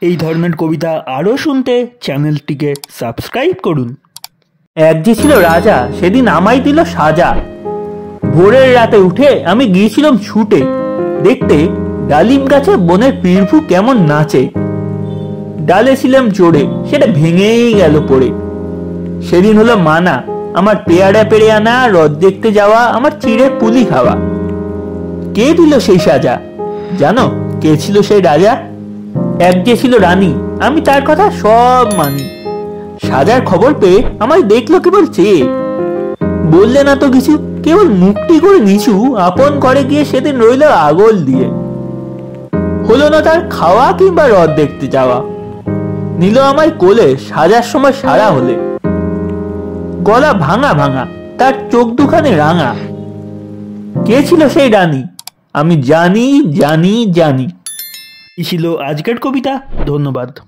এই ধরনের কবিতা আরও শুনতে চ্যানেলটিকে সাবস্ক্রাইব করুন। এক যে ছিল রাজা, সেদিন আমায় দিল সাজা। ভোরের রাতে উঠে আমি গিয়েছিলাম ছুটে দেখতে ডালিম গাছে বনের পিরভু কেমন নাচে। ডালে ছিলাম চড়ে, সেটা ভেঙেই গেল পড়ে। সেদিন হলো মানা আমার পেয়ারা পেরে আনা, রথ দেখতে যাওয়া আমার চিড়ে পুলি খাওয়া। কে দিল সেই সাজা? জানো কে ছিল সেই রাজা? এক যে ছিল রানী, আমি তার কথা সব মানি। সাজার খবর পেয়ে আমায় দেখলো কেবল চেয়ে, বললে না তো কিছু, কেবল মুখটি করে নিচু। আপন করে গিয়ে সেদিন রইল আগল দিয়ে। হলো না তার খাওয়া কিংবা রথ দেখতে যাওয়া। নিল আমায় কোলে সাজার সময় সারা হলে। গলা ভাঙা ভাঙা, তার চোখ দুখানে রাঙা। কে ছিল সেই রানী? আমি জানি জানি জানি। এই ছিল আজকের কবিতা। ধন্যবাদ।